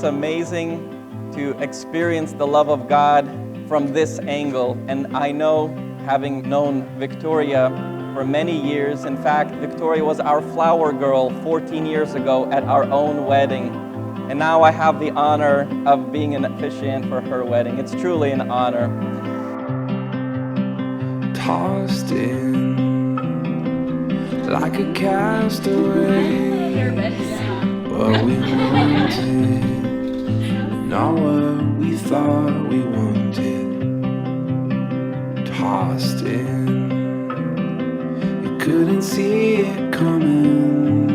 it's amazing to experience the love of God from this angle. And I know, having known Victoria for many years, in fact, Victoria was our flower girl 14 years ago at our own wedding. And now I have the honor of being an officiant for her wedding. It's truly an honor. Tossed in like a castaway, what we wanted, not what we thought we wanted. Tossed in, you couldn't see it coming,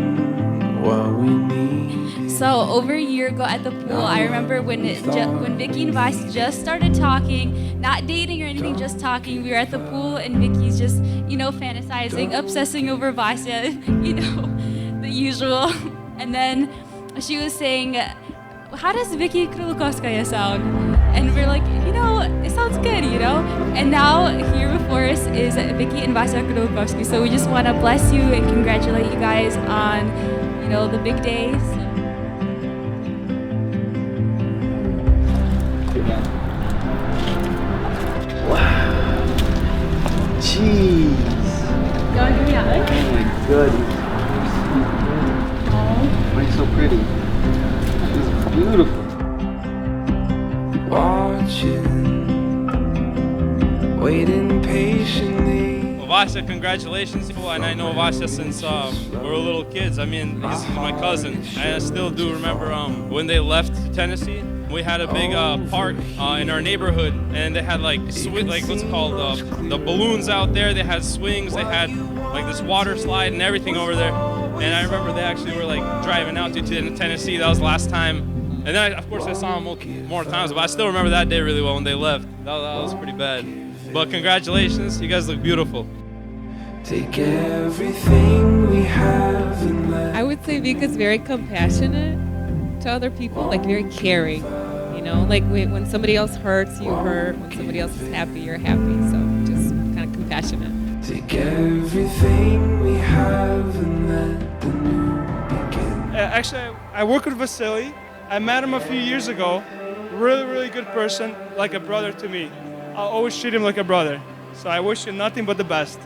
what we need. So over a year ago at the pool, I remember when Vicky and Vice just started talking, not dating or anything, just talking. We were at the pool and Vicky's just, fantasizing, obsessing over Vasya, the usual. And then she was saying, how does Vicky Krulikovskiy sound? And we're like, it sounds good, And now here before us is Vicky and Vasiliy Krulikovskiy. So we just want to bless you and congratulate you guys on, the big day. So. Wow. Jeez. You want to give me a hug? Oh my goodness. Why are you so pretty? It's beautiful. Watching, waiting patiently. Well, Vasya, congratulations. And I know Vasya since we were little kids. I mean, he's my cousin. I still do remember when they left Tennessee. We had a big park in our neighborhood, and they had what's it called, the balloons out there. They had swings. They had this water slide and everything over there. And I remember they actually were driving out to Tennessee. That was the last time. And then, of course, I saw them more times, but I still remember that day really well when they left. That was pretty bad. But congratulations, you guys look beautiful. Take everything we have and let. I would say Vika's very compassionate to other people, very caring. When somebody else hurts, you hurt. When somebody else is happy, you're happy. So just kind of compassionate. Take everything we have and let the new begin. Actually, I work with Vasiliy. I met him a few years ago. Really, really good person, like a brother to me. I always treat him like a brother. So I wish him nothing but the best.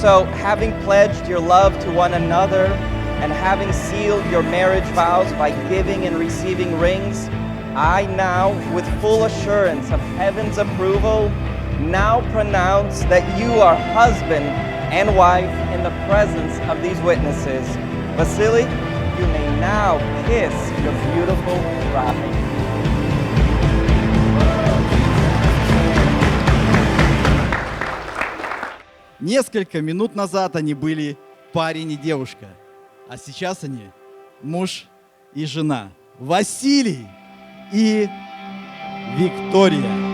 So, having pledged your love to one another and having sealed your marriage vows by giving and receiving rings, I now, with full assurance of heaven's approval, now pronounce that you are husband and wife in the presence of these witnesses. Vasiliy, you may now kiss your beautiful bride. Несколько минут назад они были парень и девушка, а сейчас они муж и жена. Василий и Виктория.